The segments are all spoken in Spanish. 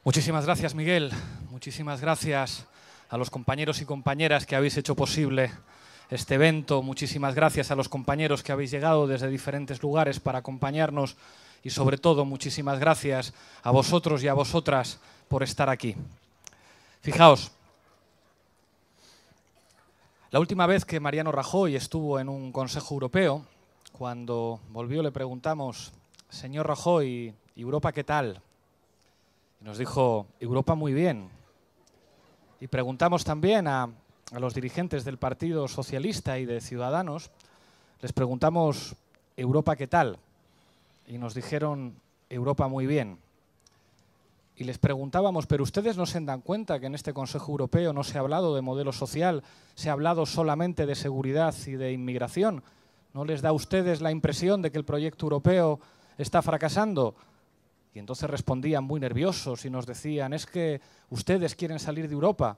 Muchísimas gracias, Miguel. Muchísimas gracias a los compañeros y compañeras que habéis hecho posible este evento. Muchísimas gracias a los compañeros que habéis llegado desde diferentes lugares para acompañarnos y, sobre todo, muchísimas gracias a vosotros y a vosotras por estar aquí. Fijaos, la última vez que Mariano Rajoy estuvo en un Consejo Europeo, cuando volvió le preguntamos: señor Rajoy, ¿Europa qué tal? Y nos dijo: Europa muy bien. Y preguntamos también a los dirigentes del Partido Socialista y de Ciudadanos, les preguntamos: ¿Europa qué tal? Y nos dijeron: Europa muy bien. Y les preguntábamos: ¿pero ustedes no se dan cuenta que en este Consejo Europeo no se ha hablado de modelo social, se ha hablado solamente de seguridad y de inmigración? ¿No les da a ustedes la impresión de que el proyecto europeo está fracasando? Y entonces respondían muy nerviosos y nos decían: es que ustedes quieren salir de Europa.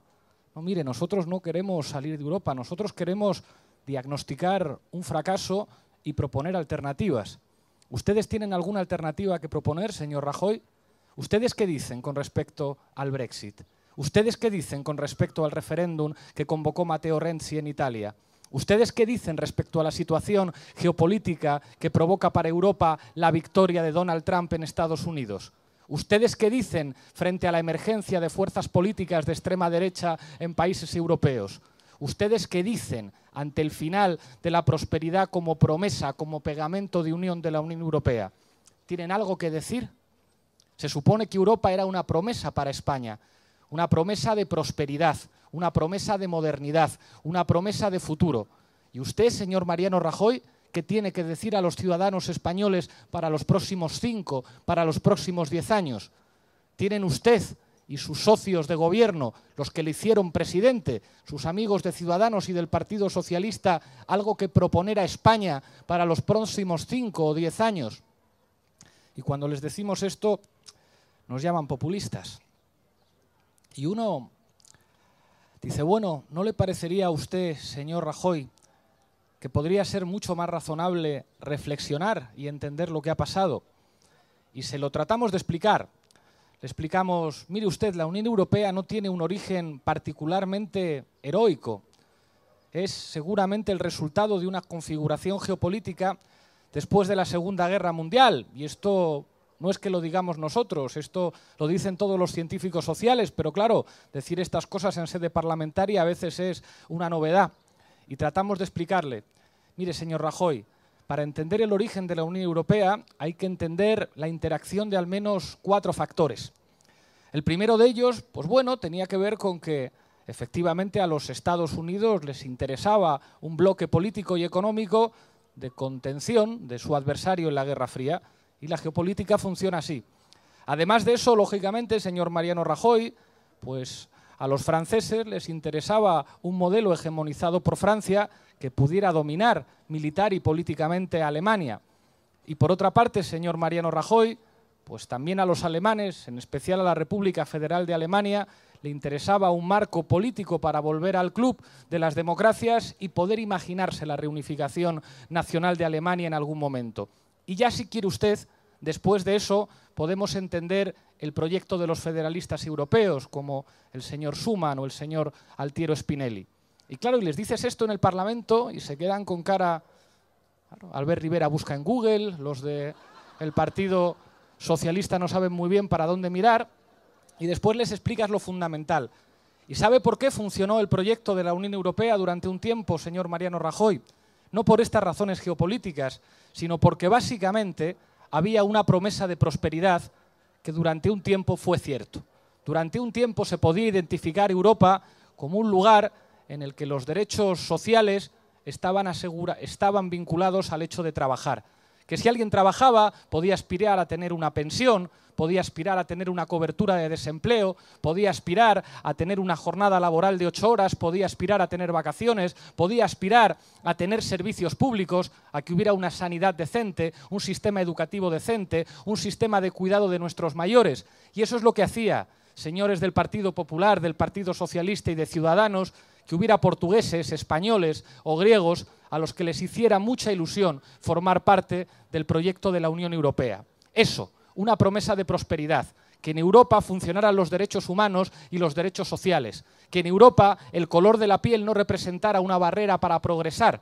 No, mire, nosotros no queremos salir de Europa, nosotros queremos diagnosticar un fracaso y proponer alternativas. ¿Ustedes tienen alguna alternativa que proponer, señor Rajoy? ¿Ustedes qué dicen con respecto al Brexit? ¿Ustedes qué dicen con respecto al referéndum que convocó Matteo Renzi en Italia? ¿Ustedes qué dicen respecto a la situación geopolítica que provoca para Europa la victoria de Donald Trump en Estados Unidos? ¿Ustedes qué dicen frente a la emergencia de fuerzas políticas de extrema derecha en países europeos? ¿Ustedes qué dicen ante el final de la prosperidad como promesa, como pegamento de unión de la Unión Europea? ¿Tienen algo que decir? Se supone que Europa era una promesa para España, una promesa de prosperidad, una promesa de modernidad, una promesa de futuro. ¿Y usted, señor Mariano Rajoy, qué tiene que decir a los ciudadanos españoles para los próximos 5, para los próximos 10 años? ¿Tienen usted y sus socios de gobierno, los que le hicieron presidente, sus amigos de Ciudadanos y del Partido Socialista, algo que proponer a España para los próximos 5 o 10 años? Y cuando les decimos esto, nos llaman populistas. Y uno dice: bueno, ¿no le parecería a usted, señor Rajoy, que podría ser mucho más razonable reflexionar y entender lo que ha pasado? Y se lo tratamos de explicar. Le explicamos: mire usted, la Unión Europea no tiene un origen particularmente heroico. Es seguramente el resultado de una configuración geopolítica después de la Segunda Guerra Mundial. Y esto no es que lo digamos nosotros, esto lo dicen todos los científicos sociales, pero claro, decir estas cosas en sede parlamentaria a veces es una novedad. Y tratamos de explicarle: mire, señor Rajoy, para entender el origen de la Unión Europea hay que entender la interacción de al menos 4 factores. El primero de ellos, pues bueno, tenía que ver con que efectivamente a los Estados Unidos les interesaba un bloque político y económico de contención de su adversario en la Guerra Fría. Y la geopolítica funciona así. Además de eso, lógicamente, señor Mariano Rajoy, pues a los franceses les interesaba un modelo hegemonizado por Francia que pudiera dominar militar y políticamente a Alemania. Y por otra parte, señor Mariano Rajoy, pues también a los alemanes, en especial a la República Federal de Alemania, le interesaba un marco político para volver al club de las democracias y poder imaginarse la reunificación nacional de Alemania en algún momento. Y ya, si quiere usted, después de eso podemos entender el proyecto de los federalistas europeos, como el señor Schuman o el señor Altiero Spinelli. Y claro, y les dices esto en el Parlamento y se quedan con cara. Claro, Albert Rivera busca en Google, los del Partido Socialista no saben muy bien para dónde mirar, y después les explicas lo fundamental. ¿Y sabe por qué funcionó el proyecto de la Unión Europea durante un tiempo, señor Mariano Rajoy? No por estas razones geopolíticas, sino porque básicamente había una promesa de prosperidad que durante un tiempo fue cierto. Durante un tiempo se podía identificar Europa como un lugar en el que los derechos sociales estaban vinculados al hecho de trabajar. Que si alguien trabajaba podía aspirar a tener una pensión, podía aspirar a tener una cobertura de desempleo, podía aspirar a tener una jornada laboral de 8 horas, podía aspirar a tener vacaciones, podía aspirar a tener servicios públicos, a que hubiera una sanidad decente, un sistema educativo decente, un sistema de cuidado de nuestros mayores. Y eso es lo que hacía, señores del Partido Popular, del Partido Socialista y de Ciudadanos, que hubiera portugueses, españoles o griegos a los que les hiciera mucha ilusión formar parte del proyecto de la Unión Europea. Eso, una promesa de prosperidad, que en Europa funcionaran los derechos humanos y los derechos sociales, que en Europa el color de la piel no representara una barrera para progresar,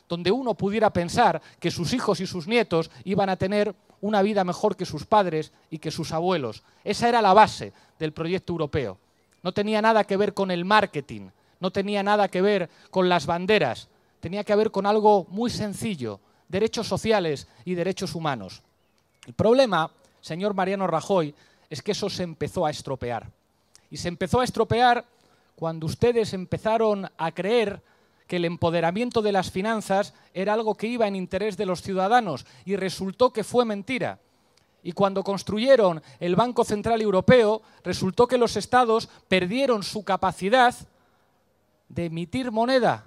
donde uno pudiera pensar que sus hijos y sus nietos iban a tener una vida mejor que sus padres y que sus abuelos. Esa era la base del proyecto europeo. No tenía nada que ver con el marketing, no tenía nada que ver con las banderas, tenía que ver con algo muy sencillo: derechos sociales y derechos humanos. El problema, señor Mariano Rajoy, es que eso se empezó a estropear. Y se empezó a estropear cuando ustedes empezaron a creer que el empoderamiento de las finanzas era algo que iba en interés de los ciudadanos, y resultó que fue mentira. Y cuando construyeron el Banco Central Europeo, resultó que los estados perdieron su capacidad de emitir moneda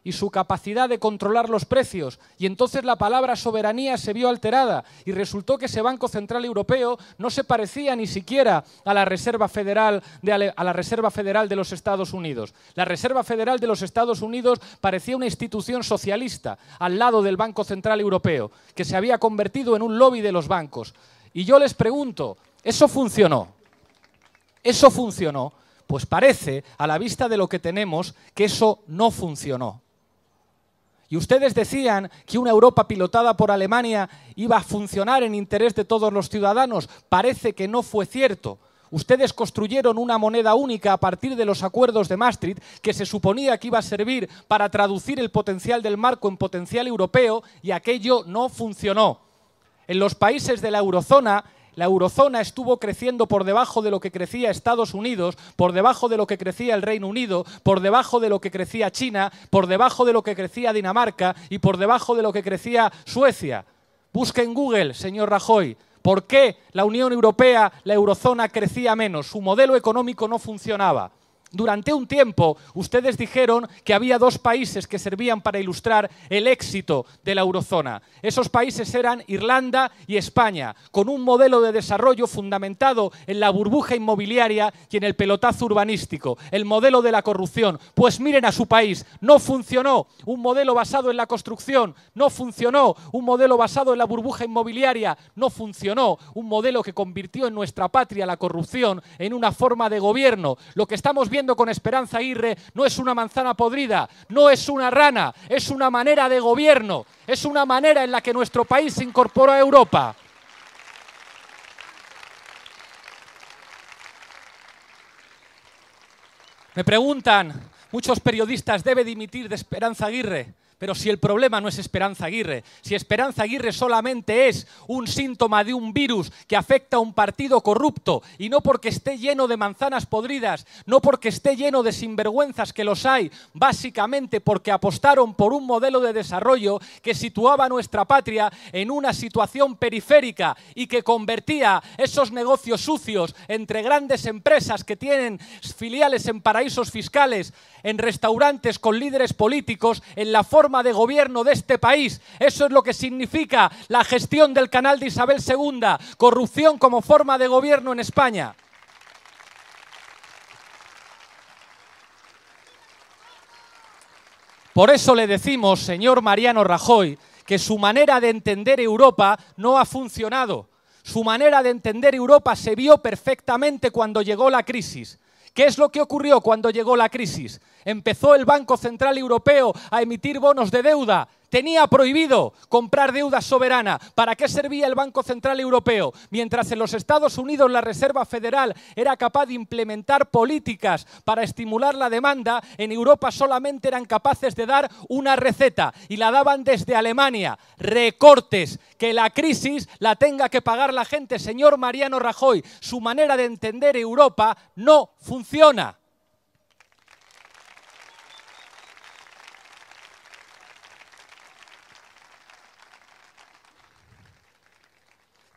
y su capacidad de controlar los precios, y entonces la palabra soberanía se vio alterada, y resultó que ese Banco Central Europeo no se parecía ni siquiera a la Reserva Federal de los Estados Unidos. La Reserva Federal de los Estados Unidos parecía una institución socialista al lado del Banco Central Europeo, que se había convertido en un lobby de los bancos. Y yo les pregunto, ¿eso funcionó? ¿Eso funcionó? Pues parece, a la vista de lo que tenemos, que eso no funcionó. Y ustedes decían que una Europa pilotada por Alemania iba a funcionar en interés de todos los ciudadanos. Parece que no fue cierto. Ustedes construyeron una moneda única a partir de los acuerdos de Maastricht, que se suponía que iba a servir para traducir el potencial del marco en potencial europeo, y aquello no funcionó. En los países de la eurozona estuvo creciendo por debajo de lo que crecía Estados Unidos, por debajo de lo que crecía el Reino Unido, por debajo de lo que crecía China, por debajo de lo que crecía Dinamarca y por debajo de lo que crecía Suecia. Busque en Google, señor Rajoy, ¿por qué la Unión Europea, la eurozona, crecía menos? Su modelo económico no funcionaba. Durante un tiempo, ustedes dijeron que había dos países que servían para ilustrar el éxito de la eurozona. Esos países eran Irlanda y España, con un modelo de desarrollo fundamentado en la burbuja inmobiliaria y en el pelotazo urbanístico, el modelo de la corrupción. Pues miren a su país, no funcionó un modelo basado en la construcción, no funcionó un modelo basado en la burbuja inmobiliaria, no funcionó un modelo que convirtió en nuestra patria la corrupción en una forma de gobierno. Lo que estamos viendo con Esperanza Aguirre no es una manzana podrida, no es una rana, es una manera de gobierno, es una manera en la que nuestro país se incorporó a Europa. Me preguntan muchos periodistas, ¿debe dimitir de Esperanza Aguirre? Pero si el problema no es Esperanza Aguirre, si Esperanza Aguirre solamente es un síntoma de un virus que afecta a un partido corrupto, y no porque esté lleno de manzanas podridas, no porque esté lleno de sinvergüenzas, que los hay, básicamente porque apostaron por un modelo de desarrollo que situaba a nuestra patria en una situación periférica y que convertía esos negocios sucios entre grandes empresas que tienen filiales en paraísos fiscales, en restaurantes con líderes políticos, en la forma de gobierno de este país. Eso es lo que significa la gestión del canal de Isabel II, corrupción como forma de gobierno en España. Por eso le decimos, señor Mariano Rajoy, que su manera de entender Europa no ha funcionado. Su manera de entender Europa se vio perfectamente cuando llegó la crisis. ¿Qué es lo que ocurrió cuando llegó la crisis? Empezó el Banco Central Europeo a emitir bonos de deuda. Tenía prohibido comprar deuda soberana. ¿Para qué servía el Banco Central Europeo? Mientras en los Estados Unidos la Reserva Federal era capaz de implementar políticas para estimular la demanda, en Europa solamente eran capaces de dar una receta, y la daban desde Alemania: recortes, que la crisis la tenga que pagar la gente. Señor Mariano Rajoy, su manera de entender Europa no funciona.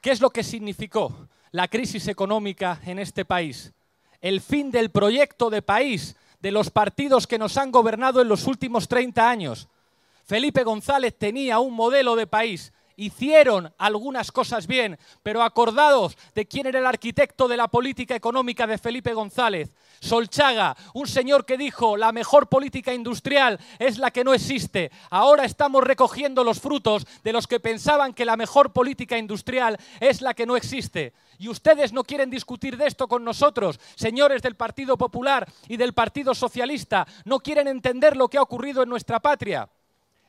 ¿Qué es lo que significó la crisis económica en este país? El fin del proyecto de país de los partidos que nos han gobernado en los últimos 30 años. Felipe González tenía un modelo de país, hicieron algunas cosas bien, pero acordados de quién era el arquitecto de la política económica de Felipe González. Solchaga, un señor que dijo: la mejor política industrial es la que no existe. Ahora estamos recogiendo los frutos de los que pensaban que la mejor política industrial es la que no existe. Y ustedes no quieren discutir de esto con nosotros, señores del Partido Popular y del Partido Socialista. No quieren entender lo que ha ocurrido en nuestra patria.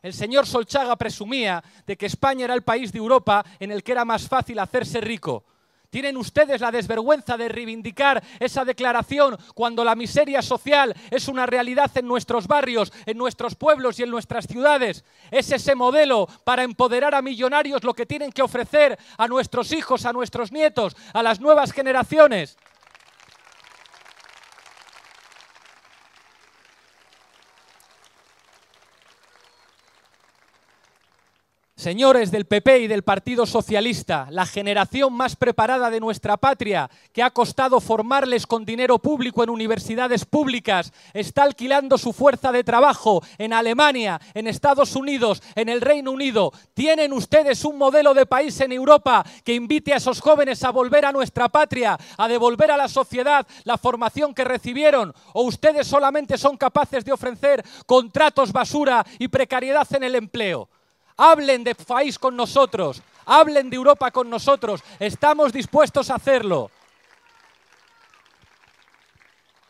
El señor Solchaga presumía de que España era el país de Europa en el que era más fácil hacerse rico. ¿Tienen ustedes la desvergüenza de reivindicar esa declaración cuando la miseria social es una realidad en nuestros barrios, en nuestros pueblos y en nuestras ciudades? ¿Es ese modelo para empoderar a millonarios lo que tienen que ofrecer a nuestros hijos, a nuestros nietos, a las nuevas generaciones? Señores del PP y del Partido Socialista, la generación más preparada de nuestra patria, que ha costado formarles con dinero público en universidades públicas, está alquilando su fuerza de trabajo en Alemania, en Estados Unidos, en el Reino Unido. ¿Tienen ustedes un modelo de país en Europa que invite a esos jóvenes a volver a nuestra patria, a devolver a la sociedad la formación que recibieron? ¿O ustedes solamente son capaces de ofrecer contratos basura y precariedad en el empleo? Hablen de país con nosotros, hablen de Europa con nosotros, estamos dispuestos a hacerlo.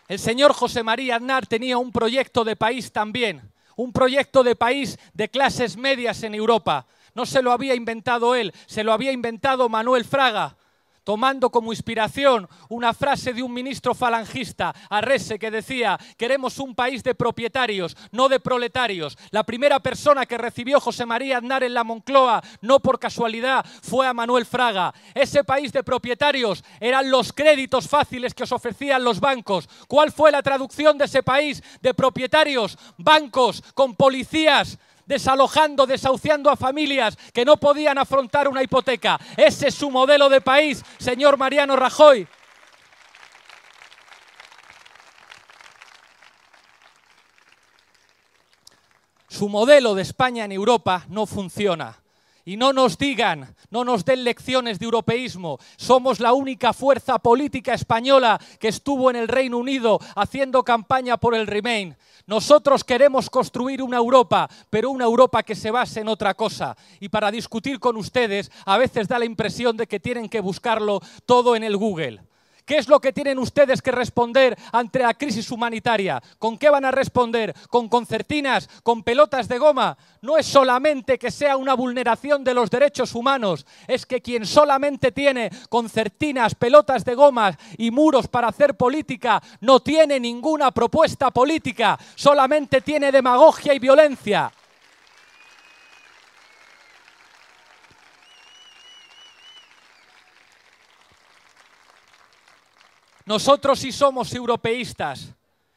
El señor José María Aznar tenía un proyecto de país también, un proyecto de país de clases medias en Europa. No se lo había inventado él, se lo había inventado Manuel Fraga, tomando como inspiración una frase de un ministro falangista, Arrese, que decía: queremos un país de propietarios, no de proletarios. La primera persona que recibió José María Aznar en la Moncloa, no por casualidad, fue a Manuel Fraga. Ese país de propietarios eran los créditos fáciles que os ofrecían los bancos. ¿Cuál fue la traducción de ese país de propietarios? Bancos con policías desalojando, desahuciando a familias que no podían afrontar una hipoteca. Ese es su modelo de país, señor Mariano Rajoy. Su modelo de España en Europa no funciona. Y no nos digan, no nos den lecciones de europeísmo. Somos la única fuerza política española que estuvo en el Reino Unido haciendo campaña por el Remain. Nosotros queremos construir una Europa, pero una Europa que se base en otra cosa. Y para discutir con ustedes, a veces da la impresión de que tienen que buscarlo todo en el Google. ¿Qué es lo que tienen ustedes que responder ante la crisis humanitaria? ¿Con qué van a responder? ¿Con concertinas? ¿Con pelotas de goma? No es solamente que sea una vulneración de los derechos humanos, es que quien solamente tiene concertinas, pelotas de goma y muros para hacer política, no tiene ninguna propuesta política, solamente tiene demagogia y violencia. Nosotros sí somos europeístas.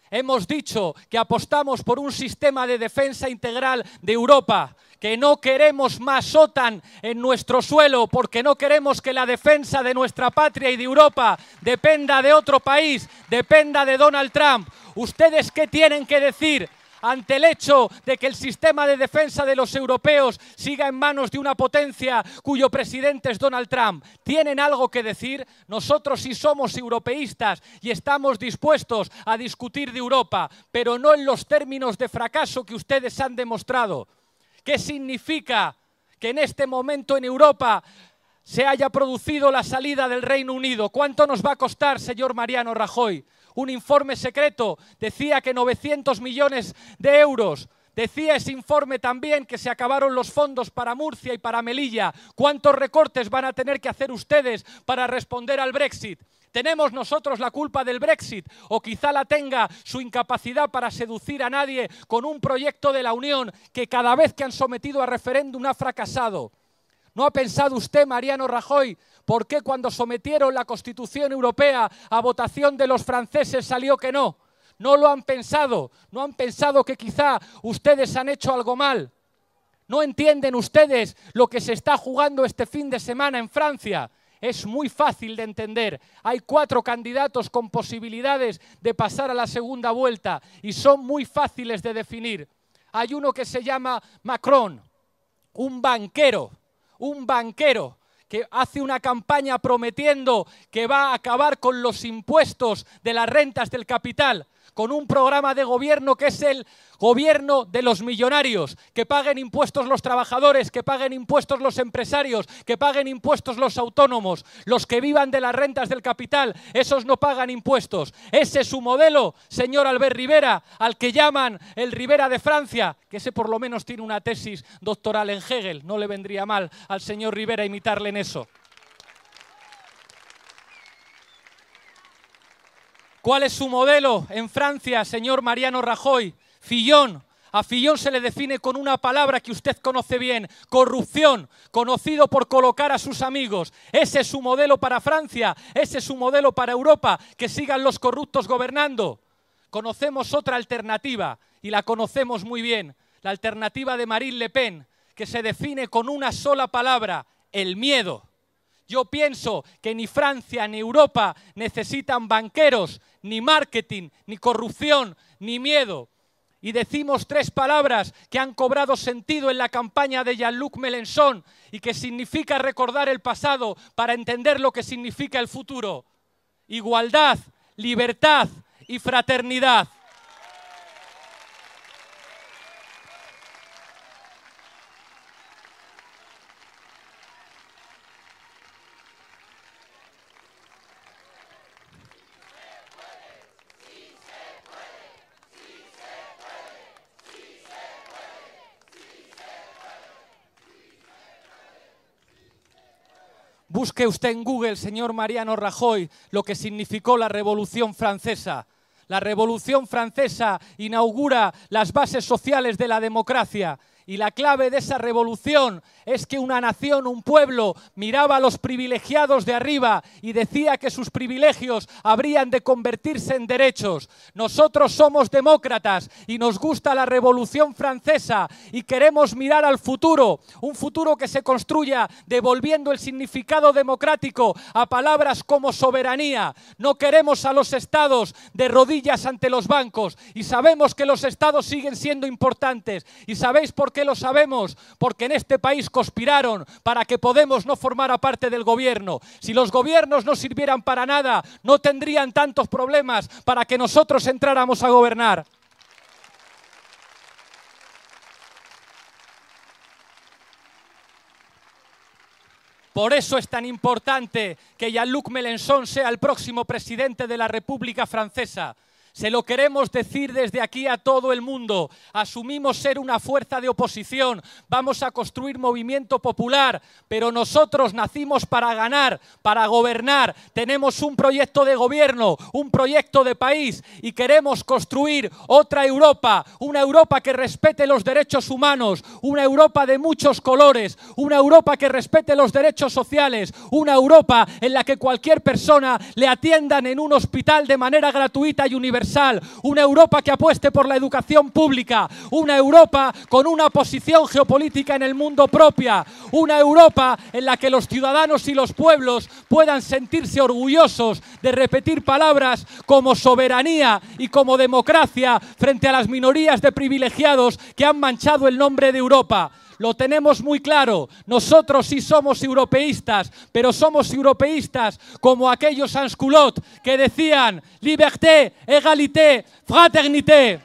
Hemos dicho que apostamos por un sistema de defensa integral de Europa, que no queremos más OTAN en nuestro suelo, porque no queremos que la defensa de nuestra patria y de Europa dependa de otro país, dependa de Donald Trump. ¿Ustedes qué tienen que decir ante el hecho de que el sistema de defensa de los europeos siga en manos de una potencia cuyo presidente es Donald Trump? ¿Tienen algo que decir? Nosotros sí somos europeístas y estamos dispuestos a discutir de Europa, pero no en los términos de fracaso que ustedes han demostrado. ¿Qué significa que en este momento en Europa se haya producido la salida del Reino Unido? ¿Cuánto nos va a costar, señor Mariano Rajoy? Un informe secreto decía que 900 millones de euros. Decía ese informe también que se acabaron los fondos para Murcia y para Melilla. ¿Cuántos recortes van a tener que hacer ustedes para responder al Brexit? ¿Tenemos nosotros la culpa del Brexit? ¿O quizá la tenga su incapacidad para seducir a nadie con un proyecto de la Unión que cada vez que han sometido a referéndum ha fracasado? ¿No ha pensado usted, Mariano Rajoy, por qué cuando sometieron la Constitución Europea a votación de los franceses salió que no? ¿No lo han pensado? ¿No han pensado que quizá ustedes han hecho algo mal? ¿No entienden ustedes lo que se está jugando este fin de semana en Francia? Es muy fácil de entender. Hay 4 candidatos con posibilidades de pasar a la segunda vuelta y son muy fáciles de definir. Hay uno que se llama Macron, un banquero, un banquero que hace una campaña prometiendo que va a acabar con los impuestos de las rentas del capital, con un programa de gobierno que es el gobierno de los millonarios, que paguen impuestos los trabajadores, que paguen impuestos los empresarios, que paguen impuestos los autónomos, los que vivan de las rentas del capital, esos no pagan impuestos. Ese es su modelo, señor Albert Rivera, al que llaman el Rivera de Francia, que ese por lo menos tiene una tesis doctoral en Hegel, no le vendría mal al señor Rivera imitarle en eso. ¿Cuál es su modelo en Francia, señor Mariano Rajoy? Fillon. A Fillon se le define con una palabra que usted conoce bien, corrupción, conocido por colocar a sus amigos. Ese es su modelo para Francia, ese es su modelo para Europa, que sigan los corruptos gobernando. Conocemos otra alternativa y la conocemos muy bien, la alternativa de Marine Le Pen, que se define con una sola palabra, el miedo. Yo pienso que ni Francia ni Europa necesitan banqueros, ni marketing, ni corrupción, ni miedo. Y decimos tres palabras que han cobrado sentido en la campaña de Jean-Luc Mélenchon y que significa recordar el pasado para entender lo que significa el futuro. Igualdad, libertad y fraternidad. Busque usted en Google, señor Mariano Rajoy, lo que significó la Revolución Francesa. La Revolución Francesa inaugura las bases sociales de la democracia. Y la clave de esa revolución es que una nación, un pueblo, miraba a los privilegiados de arriba y decía que sus privilegios habrían de convertirse en derechos. Nosotros somos demócratas y nos gusta la Revolución Francesa y queremos mirar al futuro, un futuro que se construya devolviendo el significado democrático a palabras como soberanía. No queremos a los estados de rodillas ante los bancos y sabemos que los estados siguen siendo importantes. ¿Y sabéis por qué lo sabemos? Porque en este país conspiraron para que Podemos no formara parte del gobierno. Si los gobiernos no sirvieran para nada, no tendrían tantos problemas para que nosotros entráramos a gobernar. Por eso es tan importante que Jean-Luc Mélenchon sea el próximo presidente de la República Francesa. Se lo queremos decir desde aquí a todo el mundo. Asumimos ser una fuerza de oposición, vamos a construir movimiento popular, pero nosotros nacimos para ganar, para gobernar. Tenemos un proyecto de gobierno, un proyecto de país y queremos construir otra Europa, una Europa que respete los derechos humanos, una Europa de muchos colores, una Europa que respete los derechos sociales, una Europa en la que cualquier persona le atiendan en un hospital de manera gratuita y universal. Una Europa que apueste por la educación pública, una Europa con una posición geopolítica en el mundo propia, una Europa en la que los ciudadanos y los pueblos puedan sentirse orgullosos de repetir palabras como soberanía y como democracia frente a las minorías de privilegiados que han manchado el nombre de Europa. Lo tenemos muy claro, nosotros sí somos europeístas, pero somos europeístas como aquellos sans-culottes que decían liberté, égalité, fraternité.